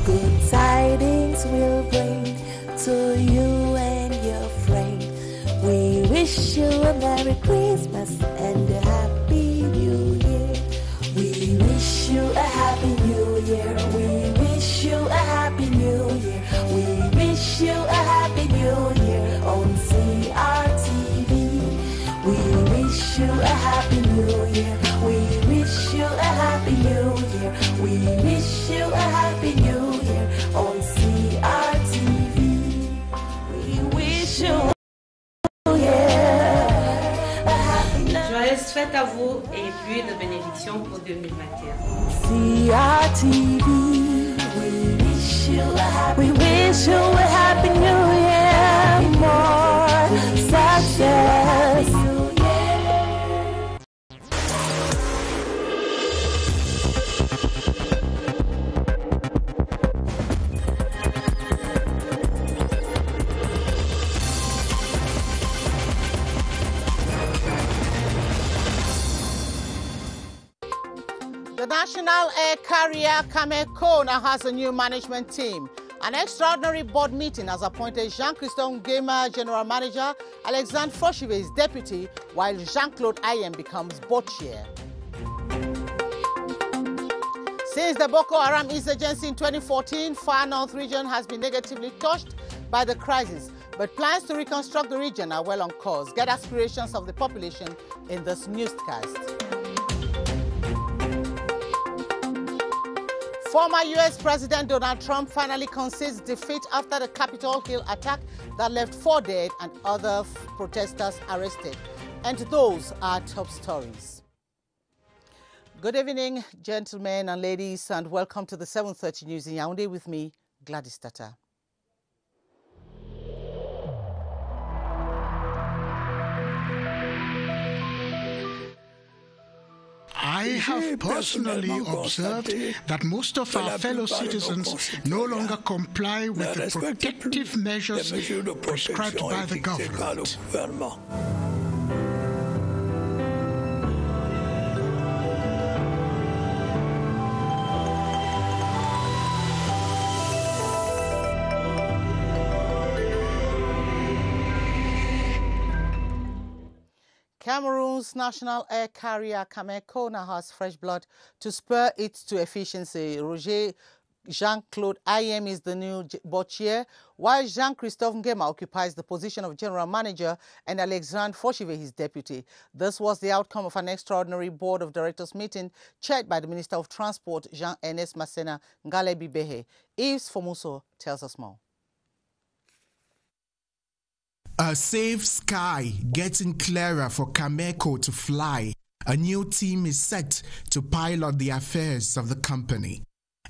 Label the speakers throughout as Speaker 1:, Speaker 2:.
Speaker 1: Good tidings we'll bring to you and your friend. We wish you a Merry Christmas and a Happy New Year. We wish you a Happy New Year. We wish you a Happy New Year. We wish you a Happy New Year on CRTV. We wish you a Happy New Year. We wish you a Happy New Year. We wish you a Happy New Year on CRTV. We wish you a Happy New Year.
Speaker 2: Joyeuses fêtes à vous et pluie de bénédictions pour 2021.
Speaker 1: CRTV. We wish you a Happy New Year. More success.
Speaker 3: The National Air Carrier CAMAIR-CO now has a new management team. An extraordinary board meeting has appointed Jean-Christophe Nguema General Manager, Alexandre Foshive is deputy, while Jean-Claude Ayem becomes board chair. Since the Boko Haram insurgency in 2014, Far North region has been negatively touched by the crisis, but plans to reconstruct the region are well on course. Get aspirations of the population in this newscast. Former U.S. President Donald Trump finally concedes defeat after the Capitol Hill attack that left 4 dead and other protesters arrested. And those are top stories. Good evening, gentlemen and ladies, and welcome to the 7:30 News in Yaoundé with me, Gladys Tata.
Speaker 4: I have personally observed that most of our fellow citizens no longer comply with the protective measures prescribed by the government.
Speaker 3: Cameroon's national air carrier CAMAIR-CO now has fresh blood to spur it to efficiency. Jean-Claude Ayem is the new board chair, while Jean-Christophe Nguema occupies the position of general manager and Alexandre Foshive his deputy. This was the outcome of an extraordinary board of directors meeting chaired by the Minister of Transport, Jean-Ernest Masséna Ngale-Bibehe. Yves Fomuso tells us more.
Speaker 5: A safe sky getting clearer for CAMAIR-CO to fly. A new team is set to pilot the affairs of the company.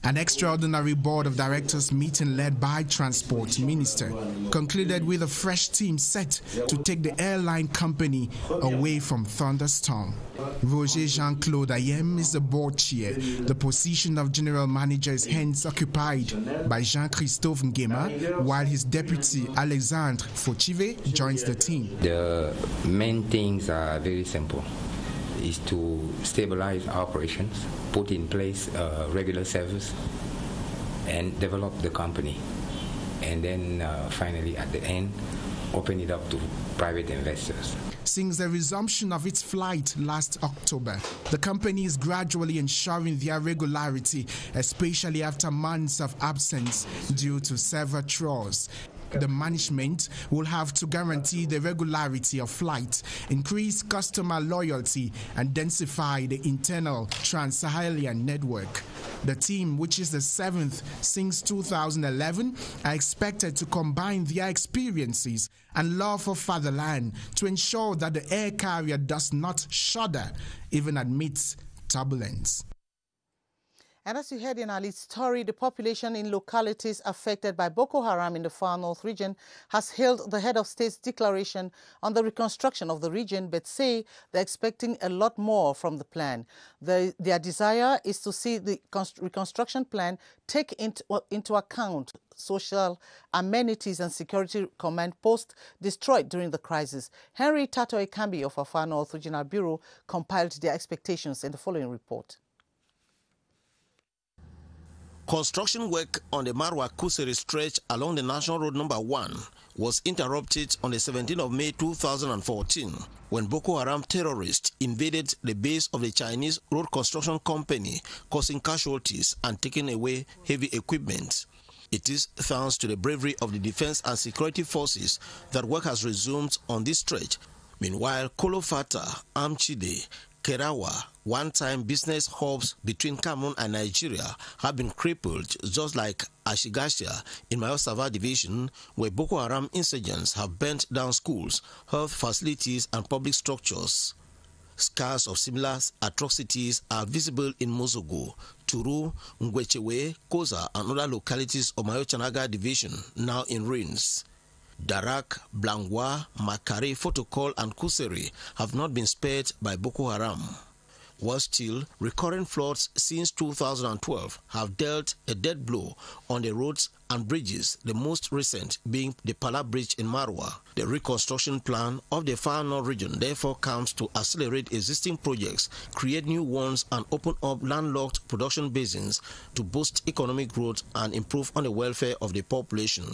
Speaker 5: An extraordinary board of directors meeting led by Transport Minister concluded with a fresh team set to take the airline company away from thunderstorm. Roger Jean-Claude Ayem is the board chair. The position of general manager is hence occupied by Jean-Christophe Nguema, while his deputy Alexandre Foshive joins the team.
Speaker 6: The main things are very simple. Is to stabilize our operations, put in place regular service, and develop the company. And then finally, at the end, open it up to private investors.
Speaker 5: Since the resumption of its flight last October, the company is gradually ensuring their regularity, especially after months of absence due to several chores. The management will have to guarantee the regularity of flight, increase customer loyalty, and densify the internal Trans-Saharan network. The team, which is the 7th since 2011, are expected to combine their experiences and love for fatherland to ensure that the air carrier does not shudder even amidst turbulence.
Speaker 3: And as you heard in our lead story, the population in localities affected by Boko Haram in the far north region has hailed the head of state's declaration on the reconstruction of the region, but say they're expecting a lot more from the plan. Their desire is to see the reconstruction plan take into account social amenities and security command posts destroyed during the crisis. Henry Tato Ekambi of our Far North Regional Bureau compiled their expectations in the following report.
Speaker 7: Construction work on the Marwa-Kuseri stretch along the National Road Number 1 was interrupted on the 17th of May 2014 when Boko Haram terrorists invaded the base of the Chinese road construction company, causing casualties and taking away heavy equipment. It is thanks to the bravery of the defense and security forces that work has resumed on this stretch. Meanwhile, Kolofata, Amchide, Kerawa, one-time business hubs between Cameroon and Nigeria, have been crippled, just like Ashigasha in Mayo-Sava division, where Boko Haram insurgents have burnt down schools, health facilities and public structures. Scars of similar atrocities are visible in Mozogo, Turu, Ngwechewe, Koza and other localities of Mayo-Chanaga division, now in ruins. Darak, Blangwa, Makari, Fotokol and Kuseri have not been spared by Boko Haram. While still, recurrent floods since 2012 have dealt a dead blow on the roads and bridges, the most recent being the Pala Bridge in Marwa. The reconstruction plan of the Far North region therefore comes to accelerate existing projects, create new ones and open up landlocked production basins to boost economic growth and improve on the welfare of the population.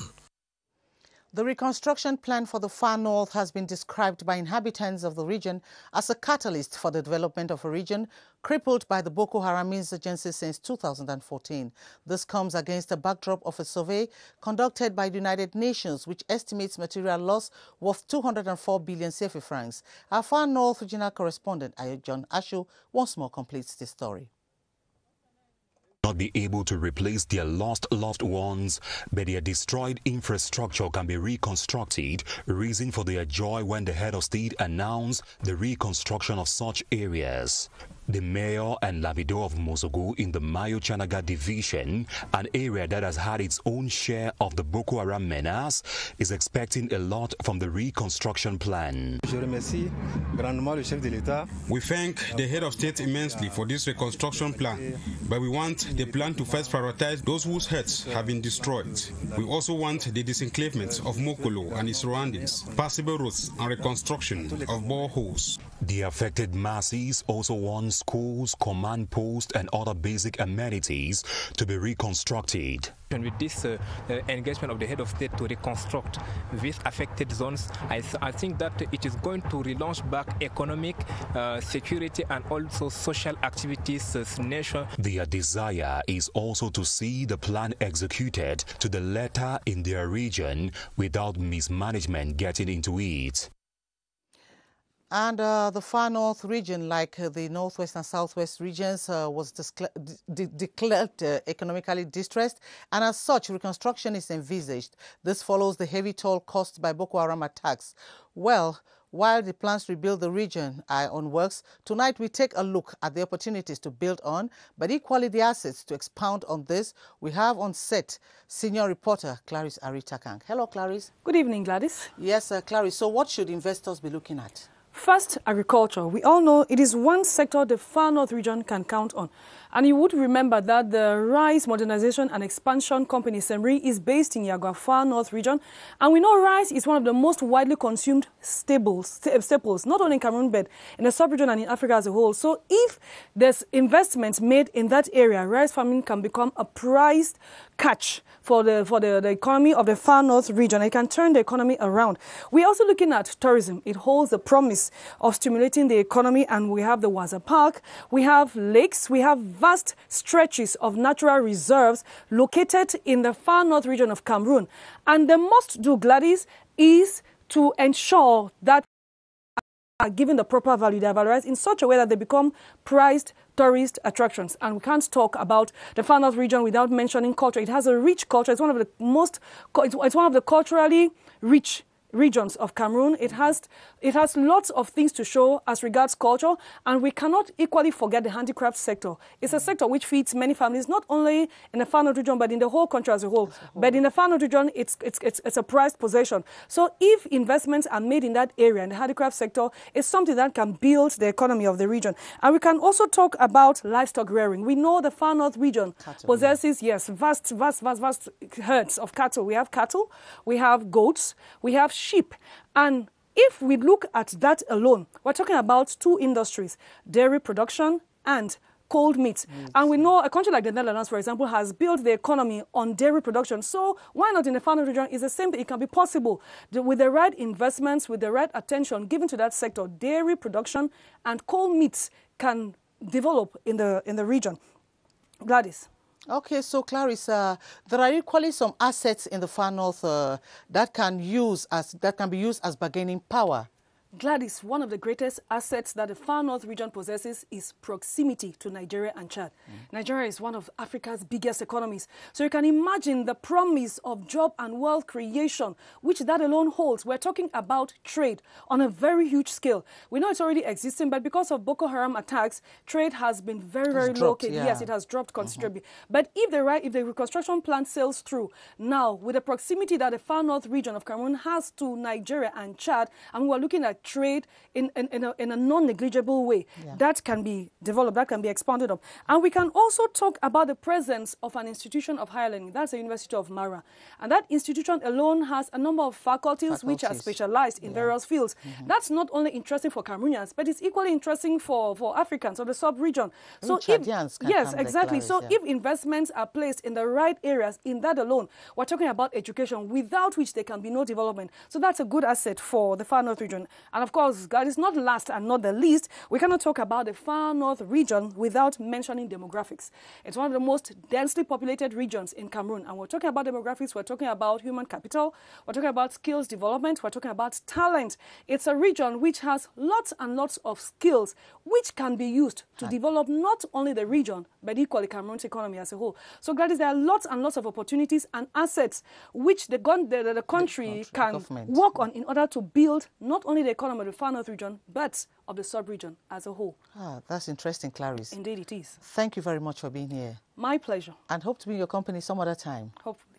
Speaker 3: The reconstruction plan for the far north has been described by inhabitants of the region as a catalyst for the development of a region crippled by the Boko Haram insurgency since 2014. This comes against a backdrop of a survey conducted by the United Nations, which estimates material loss worth 204 billion CFA francs. Our far north regional correspondent, John Ashu, once more completes this story.
Speaker 8: Not be able to replace their lost loved ones, but their destroyed infrastructure can be reconstructed, reason for their joy when the head of state announced the reconstruction of such areas. The mayor and Vidéo of Mozogo in the Mayo-Chanaga division, an area that has had its own share of the Boko Haram menace, is expecting a lot from the reconstruction plan.
Speaker 9: We thank the head of state immensely for this reconstruction plan, but we want the plan to first prioritize those whose heads have been destroyed. We also want the disenclavement of Mokolo and its surroundings, passable roads and reconstruction of boreholes.
Speaker 8: The affected masses also want schools, command posts and other basic amenities to be reconstructed.
Speaker 10: And with this engagement of the head of state to reconstruct these affected zones, I think that it is going to relaunch back economic, security and also social activities as a nation.
Speaker 8: Their desire is also to see the plan executed to the letter in their region without mismanagement getting into it.
Speaker 3: And the far north region, like the northwest and southwest regions, was declared economically distressed, and as such, reconstruction is envisaged. This follows the heavy toll caused by Boko Haram attacks. Well, while the plans to rebuild the region are on works, tonight we take a look at the opportunities to build on, but equally the assets. To expound on this, we have on set senior reporter Clarice Aritakang. Hello, Clarice.
Speaker 11: Good evening, Gladys.
Speaker 3: Yes, Clarice. So what should investors be looking at?
Speaker 11: First, agriculture. We all know it is one sector the far north region can count on. And you would remember that the Rice Modernization and Expansion Company, SEMRI, is based in Yagua, far north region. And we know rice is one of the most widely consumed staples, not only in Cameroon, but in the sub-region and in Africa as a whole. So if there's investments made in that area, rice farming can become a prized catch for the economy of the far north region. It can turn the economy around. We're also looking at tourism. It holds the promise ways of stimulating the economy, and we have the Waza Park, we have lakes, we have vast stretches of natural reserves located in the far north region of Cameroon. And the must-do, Gladys, is to ensure that are given the proper value. They are valorized in such a way that they become prized tourist attractions. And we can't talk about the far north region without mentioning culture. It has a rich culture. It's one of the it's one of the culturally rich regions of Cameroon. It has lots of things to show as regards culture, and we cannot equally forget the handicraft sector. It's a sector which feeds many families, not only in the far north region, but in the whole country as a whole. But in the far north region, it's a prized possession. So if investments are made in that area, in the handicraft sector, it's something that can build the economy of the region. And we can also talk about livestock rearing. We know the far north region possesses, vast herds of cattle. We have cattle, we have goats, we have sheep. And if we look at that alone, we're talking about two industries, dairy production and cold meat. And we know a country like the Netherlands, for example, has built the economy on dairy production. So why not in the far north region? It's the same thing. It can be possible with the right investments, with the right attention given to that sector. Dairy production and cold meats can develop in the region. Gladys.
Speaker 3: Okay, so Clarissa, there are equally some assets in the far north that can be used as bargaining power.
Speaker 11: Gladys, one of the greatest assets that the far north region possesses is proximity to Nigeria and Chad. Nigeria is one of Africa's biggest economies. So you can imagine the promise of job and wealth creation, which that alone holds. We're talking about trade on a very huge scale. We know it's already existing, but because of Boko Haram attacks, trade has been very low. Yes, it has dropped considerably. But if the reconstruction plan sails through, now with the proximity that the far north region of Cameroon has to Nigeria and Chad, and we're looking at trade in a non-negligible way, that can be developed, that can be expanded up. And we can also talk about the presence of an institution of higher learning. That's the University of Mara. And that institution alone has a number of faculties which are specialized in various fields. That's not only interesting for Cameroonians, but it's equally interesting for Africans or the sub-region. So if investments are placed in the right areas in that alone, we're talking about education, without which there can be no development. So that's a good asset for the far north region. And of course, God is not last and not the least. We cannot talk about the far north region without mentioning demographics. It's one of the most densely populated regions in Cameroon. And we're talking about demographics, we're talking about human capital, we're talking about skills development, we're talking about talent. It's a region which has lots and lots of skills which can be used to develop not only the region, but equally Cameroon's economy as a whole. So Gladys, there are lots and lots of opportunities and assets which the country can work on in order to build not only the economy of the far north region, but of the sub-region as a whole.
Speaker 3: That's interesting, Clarice.
Speaker 11: Indeed it is.
Speaker 3: Thank you very much for being here.
Speaker 11: My pleasure.
Speaker 3: And hope to be in your company some other time.
Speaker 11: Hopefully.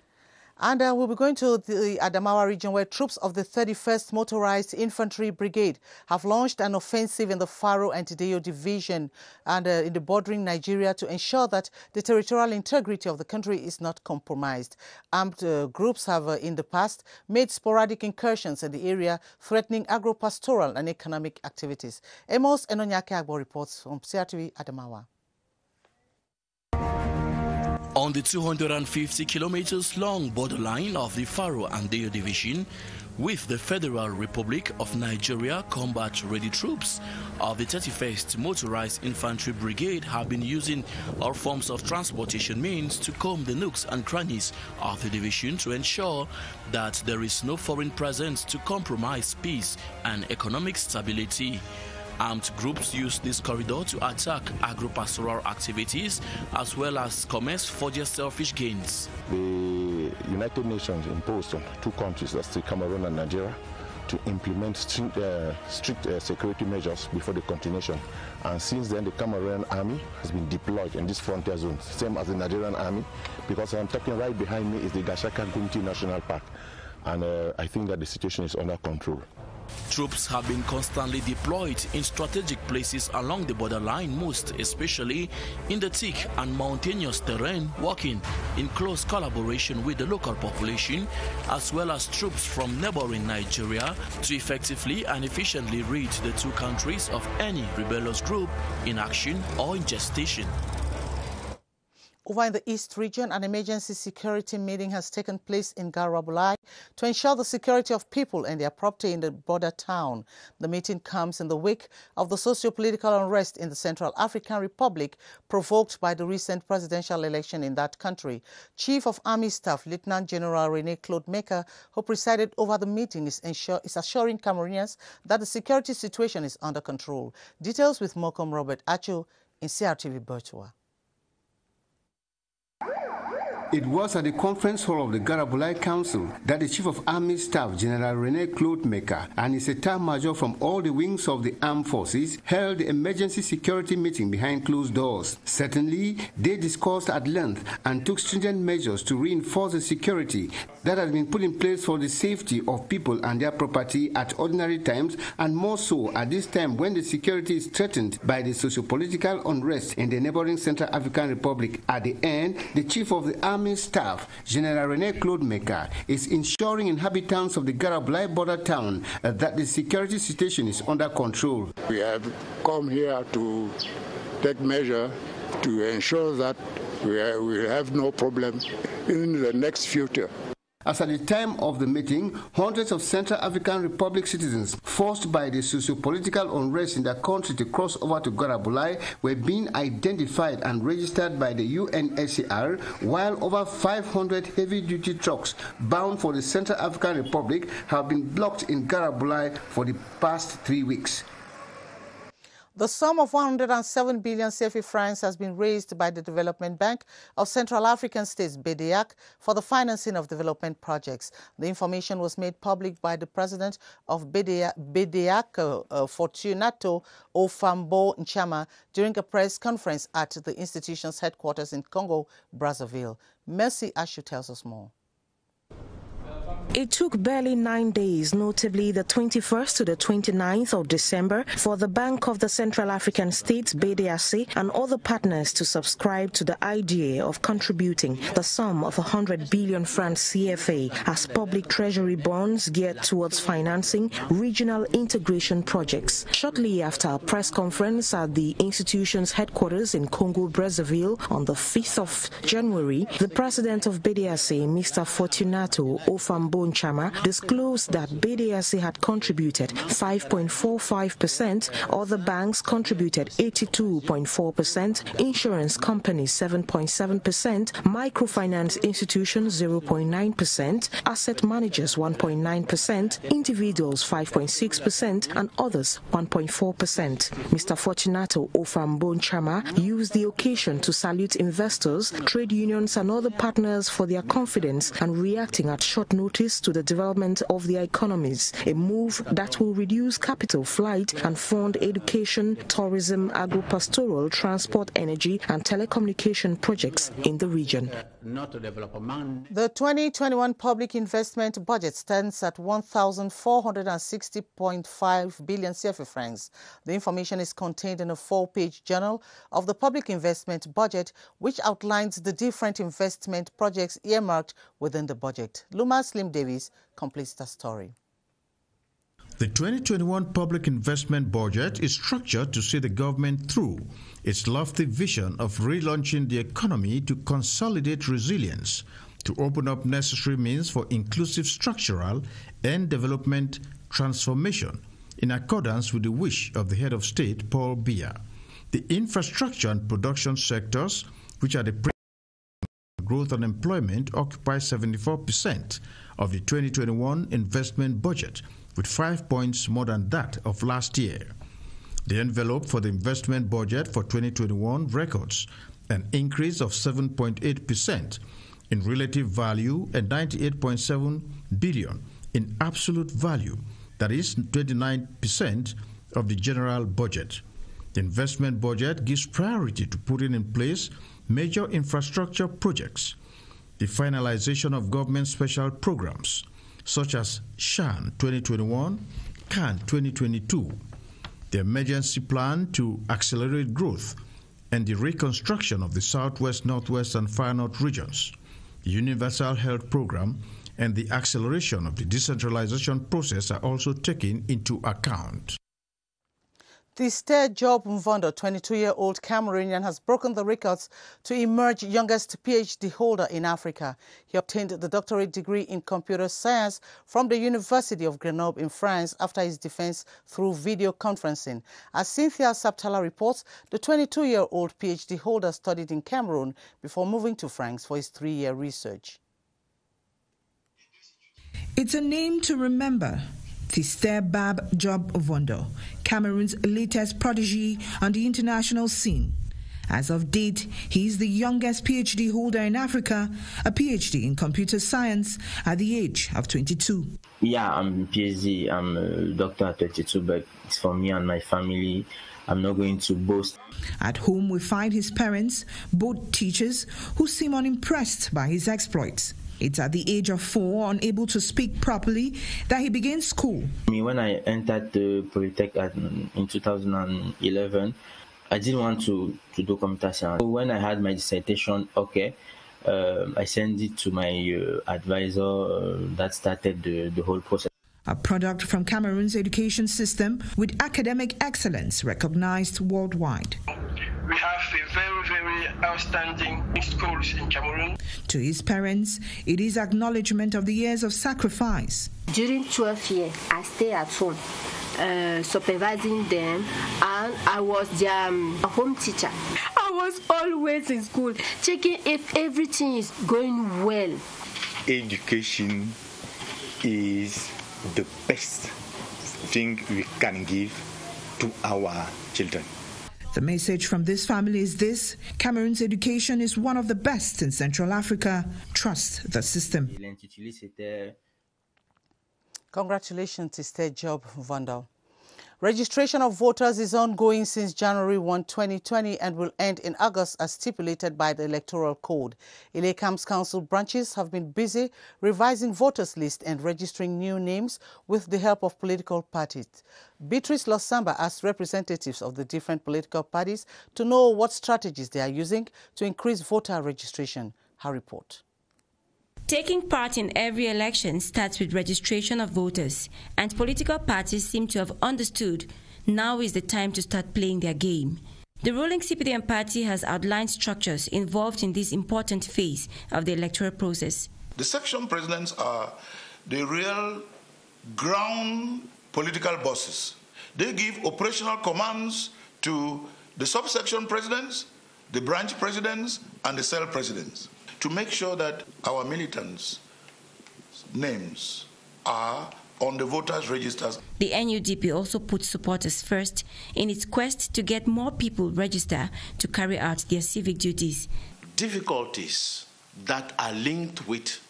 Speaker 3: And we'll be going to the Adamawa region, where troops of the 31st Motorized Infantry Brigade have launched an offensive in the Faro and Vidéo division and in the bordering Nigeria to ensure that the territorial integrity of the country is not compromised. Armed groups have in the past made sporadic incursions in the area, threatening agro-pastoral and economic activities. Amos Enonyake Agbo reports from CRTV Adamawa.
Speaker 12: On the 250 kilometers long borderline of the Faro and Vidéo division with the Federal Republic of Nigeria, combat-ready troops of the 31st Motorized Infantry Brigade have been using all forms of transportation means to comb the nooks and crannies of the division to ensure that there is no foreign presence to compromise peace and economic stability. Armed groups use this corridor to attack agro-pastoral activities as well as commerce for their selfish gains.
Speaker 13: The United Nations imposed on two countries, that's the Cameroon and Nigeria, to implement strict security measures before the continuation. And since then, the Cameroon army has been deployed in this frontier zone, same as the Nigerian army, because I'm talking right behind me is the Gashaka-Gumti National Park. And I think that the situation is under control.
Speaker 12: Troops have been constantly deployed in strategic places along the borderline, most especially in the thick and mountainous terrain, working in close collaboration with the local population as well as troops from neighboring Nigeria to effectively and efficiently rid the two countries of any rebellious group in action or in gestation.
Speaker 3: Over in the East region, an emergency security meeting has taken place in Garabulai to ensure the security of people and their property in the border town. The meeting comes in the wake of the socio-political unrest in the Central African Republic provoked by the recent presidential election in that country. Chief of Army Staff, Lieutenant General René-Claude Meka, who presided over the meeting, is assuring Cameroonians that the security situation is under control. Details with Mokom Robert Acho in CRTV Virtua.
Speaker 14: It was at the conference hall of the Garabulai Council that the Chief of Army Staff, General René-Claude Meka, and his Staff Major from all the wings of the armed forces held the emergency security meeting behind closed doors. Certainly, they discussed at length and took stringent measures to reinforce the security that has been put in place for the safety of people and their property at ordinary times, and more so at this time when the security is threatened by the socio-political unrest in the neighboring Central African Republic. At the end, the Chief of the Army Staff, General René-Claude Meka, is ensuring inhabitants of the Garabulai border town that the security situation is under control.
Speaker 15: We have come here to take measure to ensure that we have no problem in the next future.
Speaker 14: As at the time of the meeting, hundreds of Central African Republic citizens forced by the socio-political unrest in their country to cross over to Garabulai were being identified and registered by the UNHCR, while over 500 heavy-duty trucks bound for the Central African Republic have been blocked in Garabulai for the past 3 weeks.
Speaker 3: The sum of 107 billion CFA francs has been raised by the Development Bank of Central African States, BDAC, for the financing of development projects. The information was made public by the president of BDAC, Fortunato Ofambo Nchama, during a press conference at the institution's headquarters in Congo, Brazzaville. Mercy Ashu tells us more.
Speaker 16: It took barely 9 days, notably the 21st to the 29th of December, for the Bank of the Central African States, BDAC, and other partners to subscribe to the idea of contributing the sum of 100 billion francs CFA as public treasury bonds geared towards financing regional integration projects. Shortly after a press conference at the institution's headquarters in Congo, Brazzaville, on the 5th of January, the president of BDAC, Mr. Fortunato Ofambo Nchama, disclosed that BDAC had contributed 5.45%, other banks contributed 82.4%, insurance companies 7.7%, microfinance institutions 0.9%, asset managers 1.9%, individuals 5.6%, and others 1.4%. Mr. Fortunato Ofambo Nchama used the occasion to salute investors, trade unions, and other partners for their confidence and reacting at short notice to the development of their economies, a move that will reduce capital flight and fund education, tourism, agro-pastoral, transport, energy, and telecommunication projects in the region.
Speaker 3: The 2021 public investment budget stands at 1,460.5 billion CFA francs. The information is contained in a 4-page journal of the public investment budget, which outlines the different investment projects earmarked within the budget. Luma Slim Davis completes the story.
Speaker 17: The 2021 public investment budget is structured to see the government through its lofty vision of relaunching the economy to consolidate resilience, to open up necessary means for inclusive structural and development transformation in accordance with the wish of the head of state, Paul Biya. The infrastructure and production sectors, which are the growth and employment, occupy 74% of the 2021 investment budget, with 5 points more than that of last year. The envelope for the investment budget for 2021 records an increase of 7.8% in relative value and 98.7 billion in absolute value, that is 29% of the general budget. The investment budget gives priority to putting in place major infrastructure projects, the finalization of government special programs, such as SHAN 2021, CAN 2022, the emergency plan to accelerate growth, and the reconstruction of the Southwest, Northwest, and Far North regions, the Universal Health Program, and the acceleration of the decentralization process are also taken into account.
Speaker 3: Tiste Job Mvondo, 22-year-old Cameroonian, has broken the records to emerge youngest PhD holder in Africa. He obtained the doctorate degree in computer science from the University of Grenoble in France after his defense through video conferencing. As Cynthia Saptala reports, the 22-year-old PhD holder studied in Cameroon before moving to France for his 3-year research.
Speaker 18: It's a name to remember. Tiste Job Mvondo, Cameroon's latest prodigy on the international scene. As of date, he is the youngest PhD holder in Africa, a PhD in computer science at the age of 22.
Speaker 19: Yeah, I'm PhD, I'm a doctor at 22, but it's for me and my family. I'm not going to boast.
Speaker 18: At home, we find his parents, both teachers, who seem unimpressed by his exploits. It's at the age of 4, unable to speak properly, that he began school.
Speaker 19: When I entered the Polytech in 2011, I didn't want to do computer science. So when I had my dissertation, I sent it to my advisor. That started the whole process.
Speaker 18: A product from Cameroon's education system with academic excellence recognized worldwide.
Speaker 20: We have a very, very outstanding schools in Cameroon.
Speaker 18: To his parents, it is acknowledgement of the years of sacrifice.
Speaker 21: During 12 years, I stayed at home, supervising them, and I was their home teacher. I was always in school, checking if everything is going well.
Speaker 22: Education is the best thing we can give to our children.
Speaker 18: The message from this family is this: Cameroon's education is one of the best in Central Africa. Trust the system.
Speaker 3: Congratulations to State Job Mvondo. Registration of voters is ongoing since January 1, 2020 and will end in August as stipulated by the Electoral Code. Ile-Cam's council branches have been busy revising voters' list and registering new names with the help of political parties. Beatrice Losamba asked representatives of the different political parties to know what strategies they are using to increase voter registration. Her report.
Speaker 23: Taking part in every election starts with registration of voters, and political parties seem to have understood now is the time to start playing their game. The ruling CPDM party has outlined structures involved in this important phase of the electoral process.
Speaker 24: The section presidents are the real ground political bosses. They give operational commands to the subsection presidents, the branch presidents, and the cell presidents, to make sure that our militants' names are on the voters' registers.
Speaker 23: The NUDP also puts supporters first in its quest to get more people registered to carry out their civic duties.
Speaker 12: Difficulties that are linked with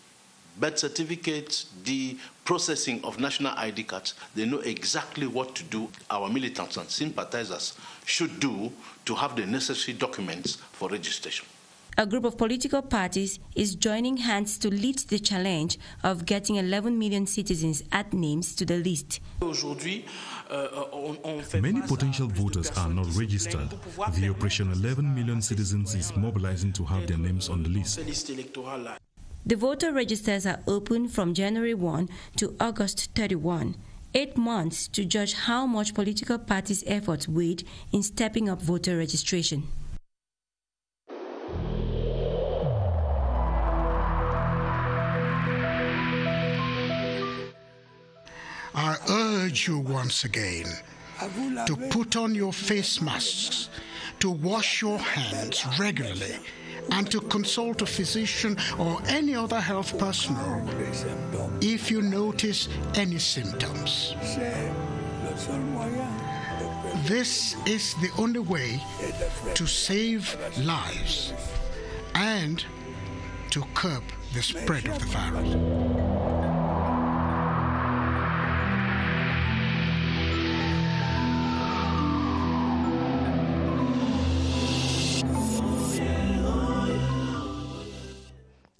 Speaker 12: birth certificates, the processing of national ID cards, they know exactly what to do. Our militants and sympathizers should do to have the necessary documents for registration.
Speaker 23: A group of political parties is joining hands to lift the challenge of getting 11 million citizens add names to the list.
Speaker 25: Many potential voters are not registered. The Operation 11 Million Citizens is mobilizing to have their names on the list.
Speaker 23: The voter registers are open from January 1 to August 31. 8 months to judge how much political parties' efforts weighed in stepping up voter registration.
Speaker 4: I urge you once again to put on your face masks, to wash your hands regularly, and to consult a physician or any other health personnel if you notice any symptoms. This is the only way to save lives and to curb the spread of the virus.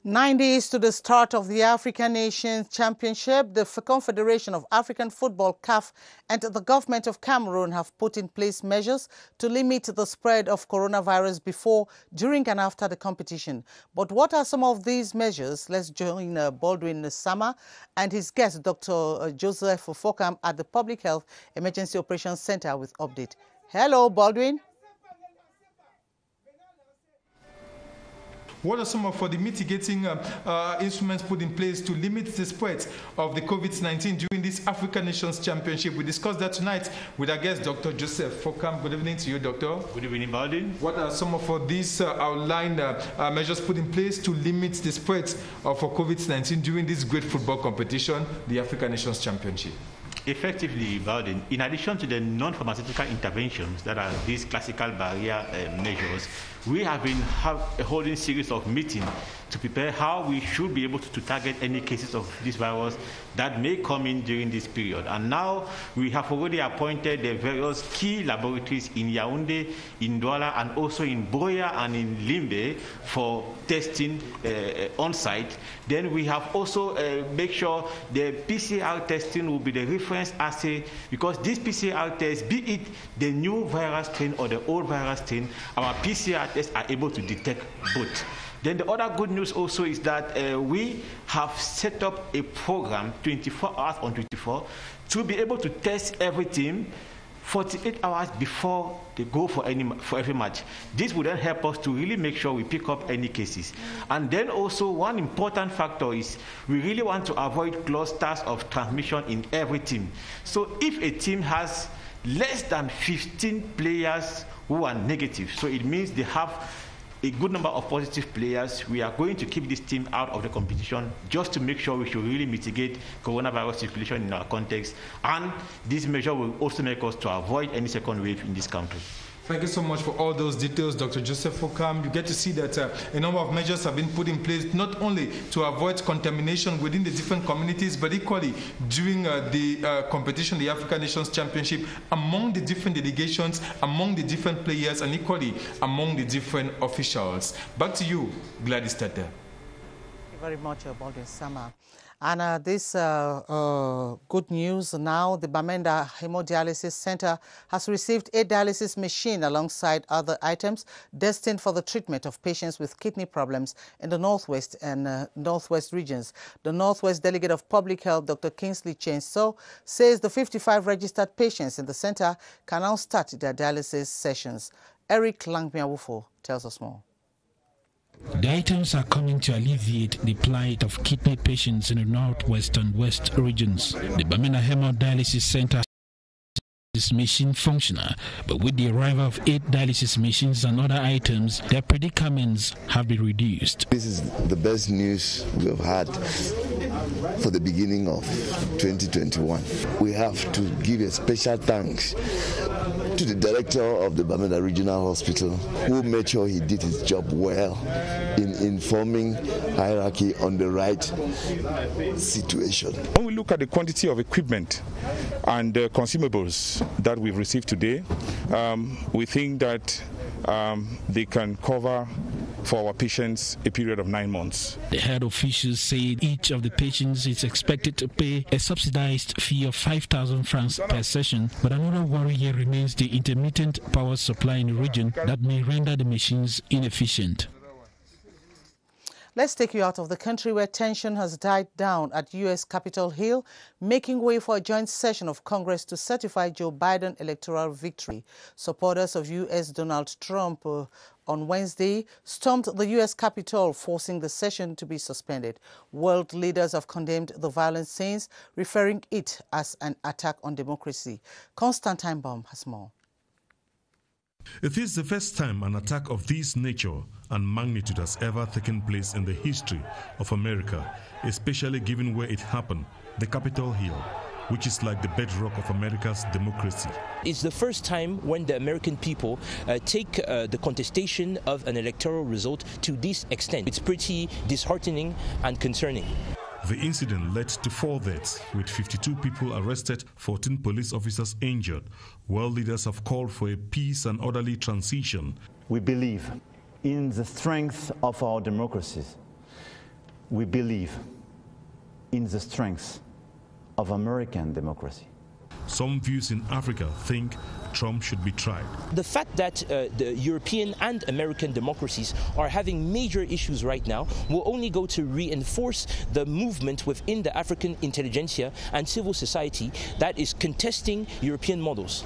Speaker 3: Nine days to the start of the African Nations Championship, the Confederation of African Football, CAF, and the government of Cameroon have put in place measures to limit the spread of coronavirus before, during and after the competition. But what are some of these measures? Let's join Baldwin Sama and his guest, Dr. Joseph Fokam, at the Public Health Emergency Operations Center with update. Hello, Baldwin.
Speaker 1: What are some of the mitigating instruments put in place to limit the spread of the COVID-19 during this African Nations Championship? We discussed that tonight with our guest, Dr. Joseph Fokam. Good evening to you, Doctor.
Speaker 2: Good evening, Baldwin.
Speaker 1: What are some of these outlined measures put in place to limit the spread of COVID-19 during this great football competition, the African Nations Championship?
Speaker 2: Effectively, Baldwin, in addition to the non-pharmaceutical interventions that are these classical barrier measures, we have been holding a series of meetings to prepare how we should be able to target any cases of this virus that may come in during this period. And now we have already appointed the various key laboratories in Yaoundé, in Douala, and also in Broya and in Limbe for testing on site. Then we have also made sure the PCR testing will be the reference assay, because this PCR test, be it the new virus strain or the old virus strain, our PCR tests are able to detect both. Then the other good news also is that we have set up a program 24 hours on 24 to be able to test every team 48 hours before they go for every match. This would then help us to really make sure we pick up any cases. And then also one important factor is we really want to avoid clusters of transmission in every team. So if a team has less than 15 players who are negative, so it means they have a good number of positive players, we are going to keep this team out of the competition just to make sure we should really mitigate coronavirus circulation in our context. And this measure will also make us to avoid any second wave in this country.
Speaker 1: Thank you so much for all those details, Dr. Joseph Fokam. You get to see that a number of measures have been put in place not only to avoid contamination within the different communities, but equally during the competition, the African Nations Championship, among the different delegations, among the different players, and equally among the different officials. Back to you, Gladys Tete.
Speaker 3: Thank you very much, Baldwin Sama. And this good news now, the Bamenda Hemodialysis Center has received a dialysis machine alongside other items destined for the treatment of patients with kidney problems in the Northwest and Northwest regions. The Northwest Delegate of Public Health, Dr. Kingsley Chenso, says the 55 registered patients in the center can now start their dialysis sessions. Eric Langmiawufo tells us more.
Speaker 5: The items are coming to alleviate the plight of kidney patients in the Northwest and West regions. The Bamenda Hemodialysis Center is machine functional, but with the arrival of 8 dialysis machines and other items, their predicaments have been reduced.
Speaker 6: This is the best news we have had for the beginning of 2021. We have to give a special thanks to the director of the Bamenda Regional Hospital, who made sure he did his job well in informing hierarchy on the right situation.
Speaker 7: When we look at the quantity of equipment and consumables that we've received today, we think that they can cover for our patients a period of 9 months.
Speaker 5: The head officials said each of the patients is expected to pay a subsidized fee of 5,000 francs per session, but another worry here remains the intermittent power supply in the region that may render the machines inefficient.
Speaker 3: Let's take you out of the country, where tension has died down at U.S. Capitol Hill, making way for a joint session of Congress to certify Joe Biden electoral victory. Supporters of U.S. Donald Trump on Wednesday stormed the U.S. Capitol, forcing the session to be suspended. World leaders have condemned the violent scenes, referring it as an attack on democracy. Constantine Baum has more.
Speaker 25: It is the first time an attack of this nature and magnitude has ever taken place in the history of America, especially given where it happened, the Capitol Hill, which is like the bedrock of America's democracy.
Speaker 26: It's the first time when the American people take the contestation of an electoral result to this extent. It's pretty disheartening and concerning.
Speaker 25: The incident led to 4 deaths, with 52 people arrested, 14 police officers injured. World leaders have called for a peace and orderly transition.
Speaker 27: We believe in the strength of our democracies. We believe in the strength of American democracy.
Speaker 25: Some views in Africa think Trump should be tried.
Speaker 26: The fact that the European and American democracies are having major issues right now will only go to reinforce the movement within the African intelligentsia and civil society that is contesting European models.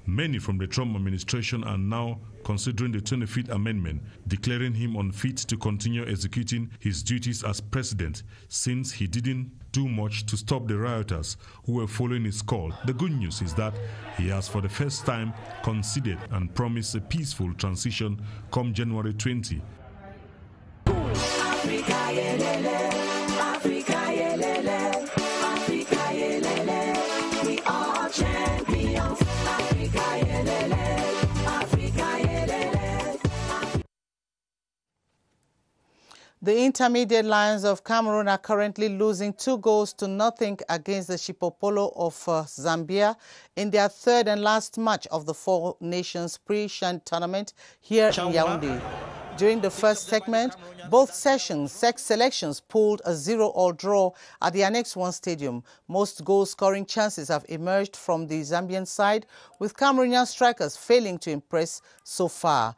Speaker 25: Many from the Trump administration are now considering the 25th Amendment, declaring him unfit to continue executing his duties as president, since he didn't do much to stop the rioters who were following his call. The good news is that he has for the first time conceded and promised a peaceful transition come January 20.
Speaker 8: Africa, yelele, Africa, yelele, Africa, yelele, we are champions. Africa, yelele, Africa, yelele.
Speaker 3: The Intermediate Lions of Cameroon are currently losing 2-0 against the Chipopolo of Zambia in their third and last match of the Four Nations Pre-Chan tournament here in Yaoundé. During the first segment, both selections pulled a 0-0 draw at the Annex 1 stadium. Most goal-scoring chances have emerged from the Zambian side, with Cameroonian strikers failing to impress so far.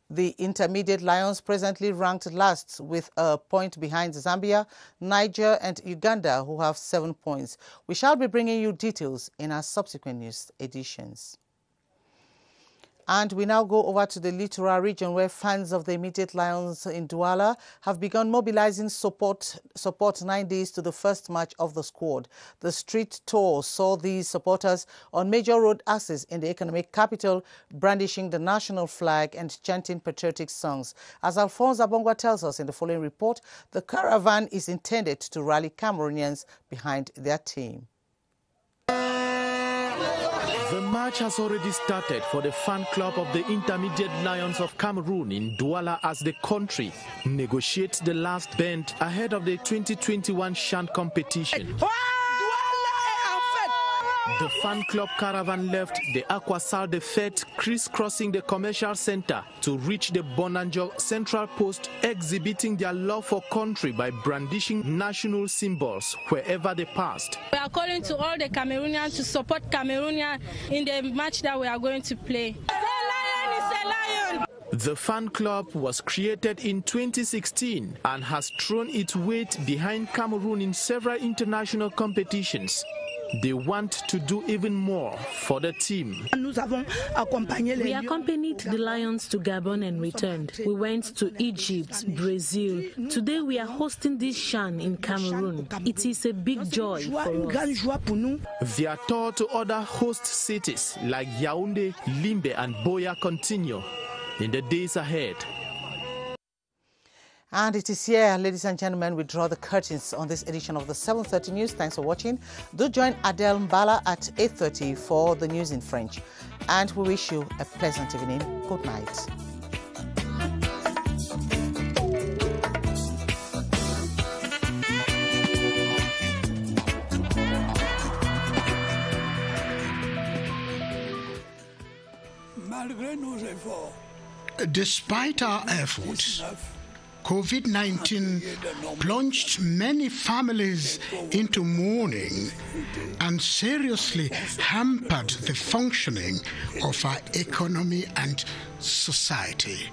Speaker 3: The Intermediate Lions presently ranked last with a point behind Zambia, Niger and Uganda, who have 7 points. We shall be bringing you details in our subsequent news editions. And we now go over to the Littoral region, where fans of the Immediate Lions in Douala have begun mobilizing support 9 days to the first match of the squad. The street tour saw these supporters on major road axes in the economic capital, brandishing the national flag and chanting patriotic songs. As Alphonse Abongwa tells us in the following report, the caravan is intended to rally Cameroonians behind their team.
Speaker 9: The match has already started for the fan club of the Intermediate Lions of Cameroon in Douala as the country negotiates the last bend ahead of the 2021 CHAN competition. The fan club caravan left the Aqua Salle de Fête, crisscrossing the commercial center to reach the Bonanjo Central Post, exhibiting their love for country by brandishing national symbols wherever they passed.
Speaker 10: We are calling to all the Cameroonians to support Cameroonians in the match that we are going to play. The lion is a lion!
Speaker 9: The fan club was created in 2016 and has thrown its weight behind Cameroon in several international competitions. They want to do even more for the team.
Speaker 16: We accompanied the Lions to Gabon and returned. We went to Egypt, Brazil. Today we are hosting this CHAN in Cameroon. It is a big joy for us.
Speaker 9: Their tour to other host cities like Yaoundé, Limbe and Boya continue in the days ahead.
Speaker 3: And it is here, ladies and gentlemen, we draw the curtains on this edition of the 7:30 News. Thanks for watching. Do join Adele Mbala at 8:30 for the news in French. And we wish you a pleasant evening. Good night.
Speaker 4: Despite our efforts, COVID-19 plunged many families into mourning and seriously hampered the functioning of our economy and society.